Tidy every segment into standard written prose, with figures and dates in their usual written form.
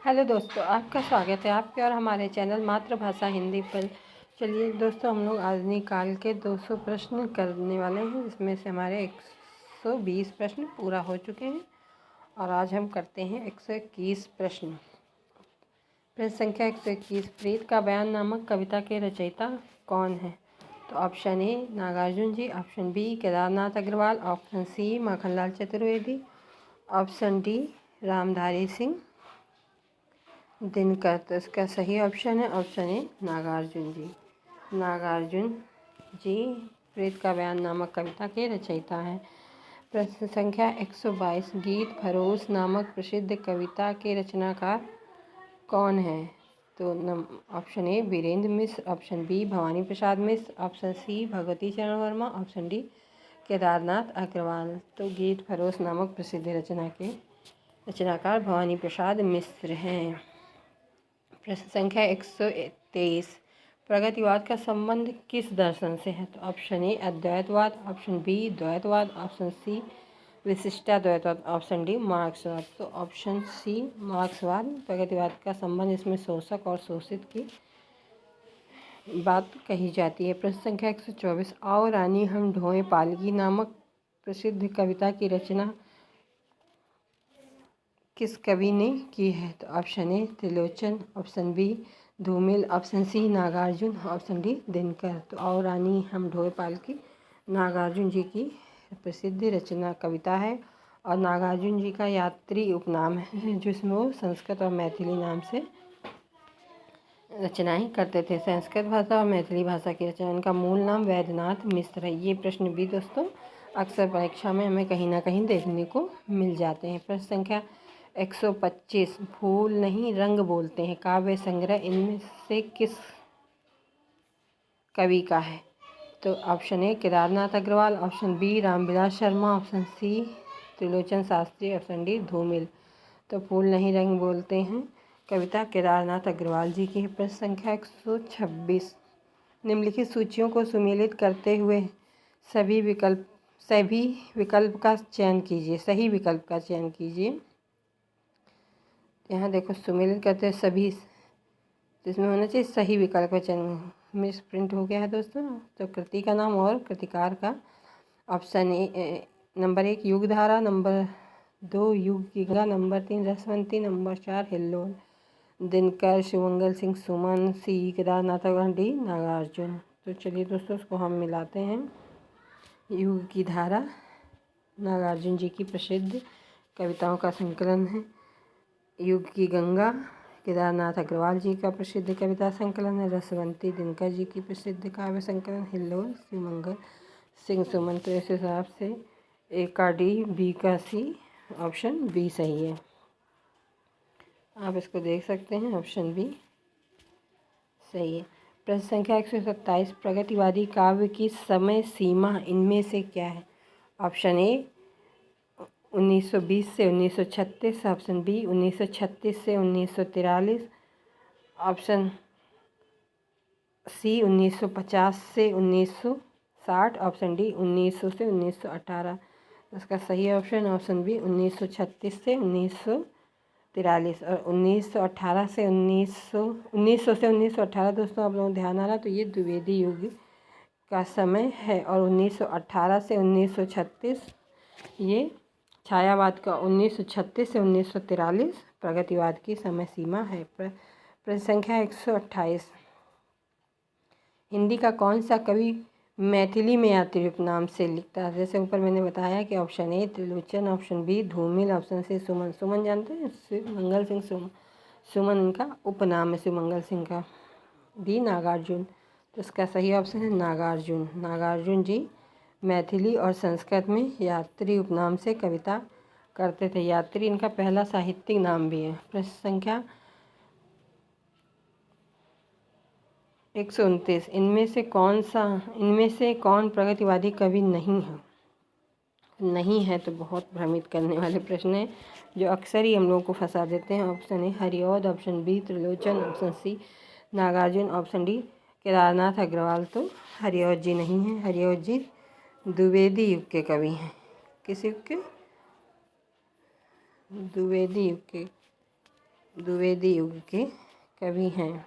Hello दोस्तों, आपका स्वागत है आपके और हमारे चैनल मातृभाषा हिंदी पर। चलिए दोस्तों, हम लोग आधुनिक काल के 200 प्रश्न करने वाले हैं, जिसमें से हमारे 120 प्रश्न पूरा हो चुके हैं और आज हम करते हैं 121 प्रश्न। प्रश्न संख्या 121, प्रीत का बयान नामक कविता के रचयिता कौन है? तो option A Nagarjun ji, option B Kedarnath Agrawal, option C Makhanlal Chaturvedi, option D Ramdhari Singh Dinkar. तो इसका सही ऑप्शन है ऑप्शन ए नागार्जुन जी। नागार्जुन जी प्रीत का बयान नामक कविता के रचयिता हैं। प्रश्न संख्या 122, गीत फरोश नामक प्रसिद्ध कविता के रचनाकार कौन है? तो option A Virendra Mishra, option B Bhawani Prasad Mishra, option C Bhagwati Charan Verma, option D Kedarnath Agrawal. तो गीत फरोश नामक प्रसिद्ध रचना के रचनाकार भवानी प्रसाद मिश्र हैं। प्रश्न संख्या 123, प्रगतिवाद का संबंध किस दर्शन से है? तो ऑप्शन ए अद्वैतवाद, ऑप्शन बी द्वैतवाद, ऑप्शन सी विशिष्टाद्वैतवाद, ऑप्शन डी मार्क्सवाद। तो ऑप्शन सी मार्क्सवाद प्रगतिवाद का संबंध, इसमें शोषक और शोषित की बात कही जाती है। प्रश्न संख्या 124, आओ रानी हम ढोएं पालकी नामक प्रसिद्ध कविता की रचना किस कवि ने की है? तो option A Trilochan, option B Dhoomil, option C Nagarjun, option D Dinkar. तो आओ रानी हम ढोए पालकी नागार्जुन जी की प्रसिद्ध रचना कविता है और नागार्जुन जी का यात्री उपनाम है, जिसमें वो संस्कृत और मैथिली नाम से रचनाएं करते थे। संस्कृत भाषा और मैथिली भाषा की रचना, इनका मूल नाम वैद्यनाथ मिश्र है। ये प्रश्न भी दोस्तों अक्सर परीक्षा में हमें कहीं ना कहीं देखने को मिल जाते हैं। प्रश्न संख्या 125, फूल नहीं रंग बोलते हैं काव्य संग्रह इनमें से किस कवि का है? तो option A Kedarnath Agrawal, option B Ramvilas Sharma, option C Trilochan Shastri, option D Dhoomil. तो फूल नहीं रंग बोलते हैं कविता केदारनाथ अग्रवाल जी की। प्रश्न संख्या 126, निम्नलिखित सूचियों को सुमेलित करते हुए सभी विकल्प का चयन कीजिए, सही विकल्प का चयन कीजिए। यहाँ देखो सुमेलित करते हैं सभी, जिसमें होना चाहिए सही विकल्प का चयन। मिस प्रिंट हो गया है दोस्तों। तो कृति का नाम और कृतिकार का। ऑप्शन ए नंबर 1 युगधारा, नंबर 2 युग की गंगा, नंबर 3 रसवंती, नंबर 4 हिल्लोल। दिनकर, शिवमंगल सिंह सुमन, सी केदारनाथ अग्रवाल, डी नागार्जुन। तो चलिए दोस्तों उसको हम मिलाते हैं। युग की धारा नागार्जुन जी की प्रसिद्ध कविताओं का संकलन है। युग की गंगा केदारनाथ अग्रवाल जी का प्रसिद्ध कविता संकलन है। रसवंती दिनकर जी की प्रसिद्ध काव्य संकलन। हिल्लोल शिवमंगल सिंह सुमन। तो इस हिसाब से ए का डी, बी का सी, ऑप्शन बी सही है। आप इसको देख सकते हैं, ऑप्शन बी सही है। प्रश्न संख्या 127, प्रगतिवादी काव्य की समय सीमा इनमें से क्या है? ऑप्शन ए 1920 से 1936, ऑप्शन बी 1936 से 1943, ऑप्शन सी 1950 से 1960, ऑप्शन डी 1900 से 1918। इसका सही ऑप्शन बी 1936 से 1943 और 1918 से 1900 से 1918। दोस्तों आप लोगों ध्यान आ रहा, तो ये द्विवेदी युग का समय है और 1918 से 1936 ये छायावाद का, 1936 से 1943 प्रगतिवाद की समय सीमा है। प्रश्न संख्या 128, हिंदी का कौन सा कवि मैथिली में यात्री उपनाम से लिखता है? जैसे ऊपर मैंने बताया कि option A Trilochan, option B Dhoomil, option C Suman. Suman जानते हैं, शिवमंगल सिंह सुमन इनका उपनाम है शिवमंगल सिंह का। डी नागार्जुन। तो इसका सही ऑप्शन है नागार्जुन। नागार्जुन जी मैथिली और संस्कृत में यात्री उपनाम से कविता करते थे। यात्री इनका पहला साहित्यिक नाम भी है। प्रश्न संख्या 129, इनमें से कौन प्रगतिवादी कवि नहीं है? नहीं है तो बहुत भ्रमित करने वाले प्रश्न हैं, जो अक्सर ही हम लोगों को फंसा देते हैं। Option A Hariaudh, option B Trilochan, option C Nagarjun, option D Kedarnath Agrawal. तो हरिऔध जी नहीं है। हरिऔध जी द्विवेदी युग के कवि हैं। किस युग के? द्विवेदी युग के। द्विवेदी युग के कवि हैं।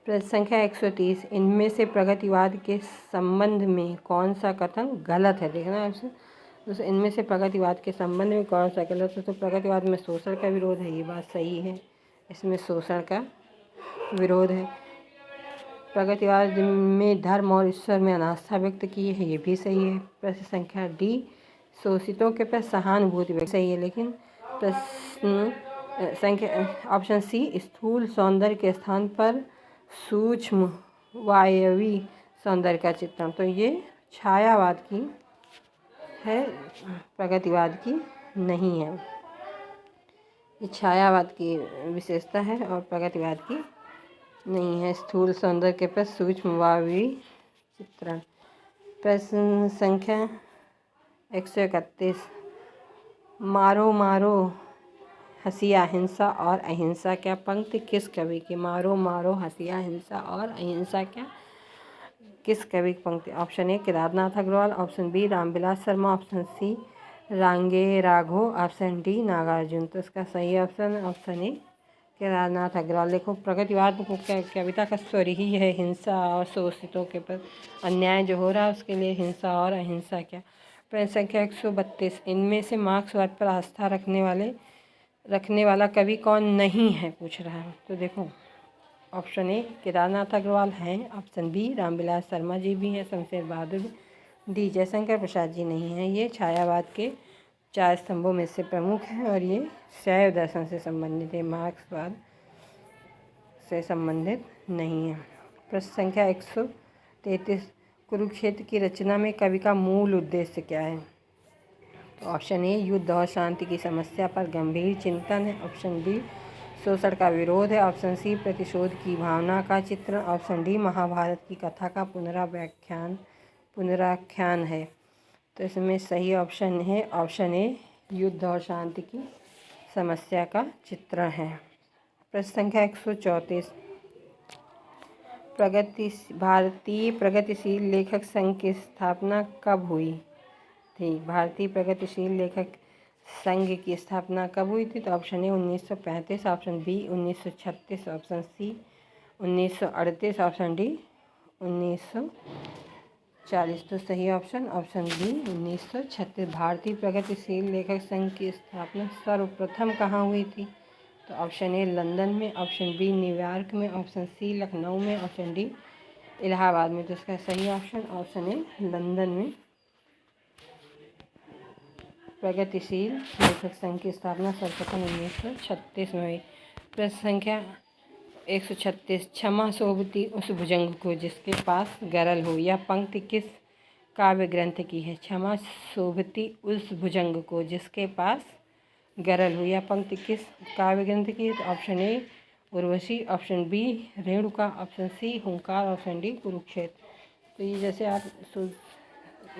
प्रश्न संख्या 130, इनमें से प्रगतिवाद के संबंध में कौन सा कथन गलत है? देखना है आपसे। दोस्तों, इनमें से प्रगतिवाद के संबंध में कौन सा गलत है? तो प्रगतिवाद में शोषण का विरोध है, ये बात सही है। इसमें शोषण का विरोध है। प्रगतिवाद में धर्म और ईश्वर में अनास्था व्यक्त की है, ये भी सही है। प्रश्न संख्या डी, शोषितों के प्रति सहानुभूति व्यक्त सही है। लेकिन प्रश्न संख्या ऑप्शन सी, स्थूल सौंदर्य के स्थान पर सूक्ष्म वायवी सौंदर्य का चित्रण, तो ये छायावाद की है, प्रगतिवाद की नहीं है। ये छायावाद की विशेषता है और प्रगतिवाद की नहीं है। स्थूल सौंदर्य के प्रति सूक्ष्म वायवी चित्रण। प्रश्न संख्या 131, मारो मारो हसिया हिंसा और अहिंसा क्या पंक्ति किस कवि की? मारो मारो हसिया हिंसा और अहिंसा क्या किस कवि की पंक्ति? Option A Kedarnath Agrawal, option B Ramvilas Sharma, option C Rangeya Raghav, option D Nagarjun. तो इसका सही option option A Kedarnath Agrawal. देखो, प्रगतिवाद को कविता का स्वर ही है हिंसा और शोषितों के प्रति अन्याय जो हो रहा है उसके लिए हिंसा और अहिंसा क्या। प्रश्न संख्या 132, इनमें से मार्क्सवाद पर आस्था रखने वाला कवि कौन नहीं है, पूछ रहा है। तो देखो, ऑप्शन ए केदारनाथ अग्रवाल हैं, ऑप्शन बी रामविलास शर्मा जी भी हैं, शमशेर बहादुर, डी जयशंकर प्रसाद जी नहीं हैं। ये छायावाद के 4 स्तंभों में से प्रमुख हैं और ये शैव दर्शन से संबंधित है, मार्क्सवाद से संबंधित नहीं है। प्रश्न संख्या 133, कुरुक्षेत्र की रचना में कवि का मूल उद्देश्य क्या है? तो ऑप्शन ए युद्ध और शांति की समस्या पर गंभीर चिंतन है, ऑप्शन बी शोषण का विरोध है, ऑप्शन सी प्रतिशोध की भावना का चित्रण, ऑप्शन डी महाभारत की कथा का पुनराख्यान है। तो इसमें सही ऑप्शन है ऑप्शन ए युद्ध और शांति की समस्या का चित्रण है। प्रश्न संख्या 134, भारतीय प्रगतिशील लेखक संघ की स्थापना कब हुई थी? भारतीय प्रगतिशील लेखक संघ की स्थापना कब हुई थी? तो option A 1935, option B 1936, option C 1938, option D 1940। तो सही ऑप्शन ऑप्शन बी 1936। भारतीय प्रगतिशील लेखक संघ की स्थापना सर्वप्रथम कहाँ हुई थी? तो ऑप्शन ए लंदन में, ऑप्शन बी न्यूयॉर्क में, ऑप्शन सी लखनऊ में, ऑप्शन डी इलाहाबाद में। तो इसका सही ऑप्शन ऑप्शन ए लंदन में प्रगतिशील लेखक संघ की स्थापना सर्वप्रथम 1936 में हुई। प्रश्न संख्या 136, क्षमा शोभती उस भुजंग को जिसके पास गरल हो, यह पंक्ति किस काव्य ग्रंथ की है? क्षमा शोभती उस भुजंग को जिसके पास गरल हो, यह पंक्ति किस काव्य ग्रंथ की है? तो option A Urvashi, option B Renuka, option C Hunkar, option D Kurukshetra. तो ये जैसे आप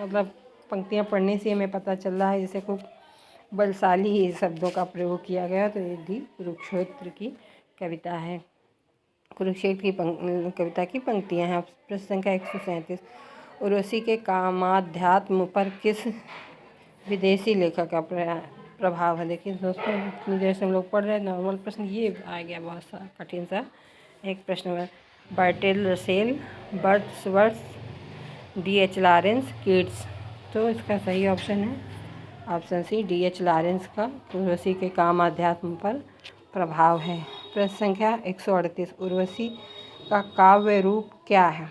मतलब पंक्तियाँ पढ़ने से हमें पता चल रहा है जैसे खूब बलशाली शब्दों का प्रयोग किया गया, तो ये दी कुरुक्षेत्र की कविता है, कुरुक्षेत्र की कविता की पंक्तियाँ हैं। प्रश्न संख्या 137, उर्वशी के कामाध्यात्म पर किस विदेशी लेखक का प्रभाव है? देखिए दोस्तों, इतनी देर से हम लोग पढ़ रहे हैं, नॉर्मल प्रश्न ये आ गया, बहुत सा कठिन सा एक प्रश्न है। Bertrand Russell, Wordsworth, D.H. Lawrence, Keats. तो इसका सही ऑप्शन है ऑप्शन सी D.H. लॉरेंस का उर्वशी के काम अध्यात्म पर प्रभाव है। प्रश्न संख्या 138, उर्वशी का काव्य रूप क्या है?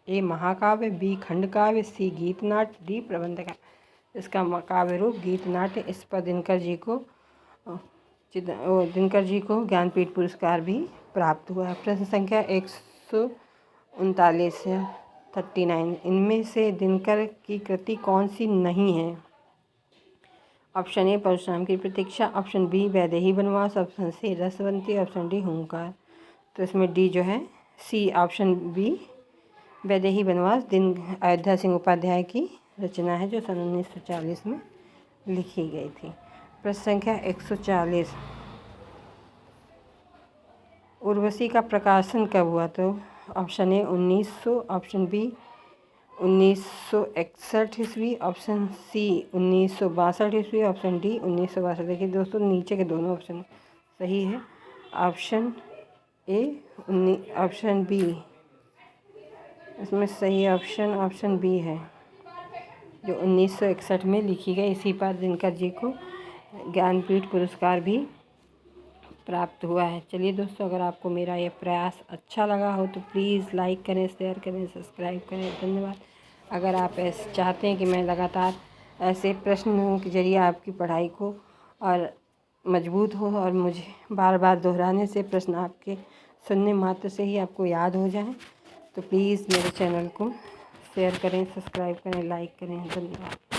ए महाकाव्य, बी खंड काव्य, सी गीत नाट्य, डी प्रबंध काव्य। इसका काव्य रूप गीत नाट्य। इस पर दिनकर जी को ज्ञानपीठ पुरस्कार भी प्राप्त हुआ है। प्रश्न संख्या 139 39, इनमें से दिनकर की कृति कौन सी नहीं है? ऑप्शन ए परशुराम की प्रतीक्षा, ऑप्शन बी वैदेही वनवास, ऑप्शन सी रसवंती, ऑप्शन डी हुंकार। तो इसमें डी जो है सी ऑप्शन बी वैदेही वनवास अयोध्या सिंह उपाध्याय की रचना है जो सन 1940 में लिखी गई थी। प्रश्न संख्या 140, उर्वशी का प्रकाशन कब हुआ? तो ऑप्शन ए 1900, ऑप्शन बी 1961 ईस्वी, ऑप्शन सी 1962 ईस्वी, ऑप्शन डी 1962। देखिए दोस्तों, नीचे के दोनों ऑप्शन सही है। ऑप्शन ए, ऑप्शन बी, इसमें सही ऑप्शन बी है, जो 1961 में लिखी गई। इसी पर दिनकर जी को ज्ञानपीठ पुरस्कार भी प्राप्त हुआ है। चलिए दोस्तों, अगर आपको मेरा ये प्रयास अच्छा लगा हो तो प्लीज़ लाइक करें, शेयर करें, सब्सक्राइब करें। धन्यवाद। अगर आप ऐसे चाहते हैं कि मैं लगातार ऐसे प्रश्नों के जरिए आपकी पढ़ाई को और मजबूत हो और मुझे बार बार दोहराने से प्रश्न आपके सुनने मात्र से ही आपको याद हो जाए, तो प्लीज़ मेरे चैनल को शेयर करें, सब्सक्राइब करें, लाइक करें। धन्यवाद।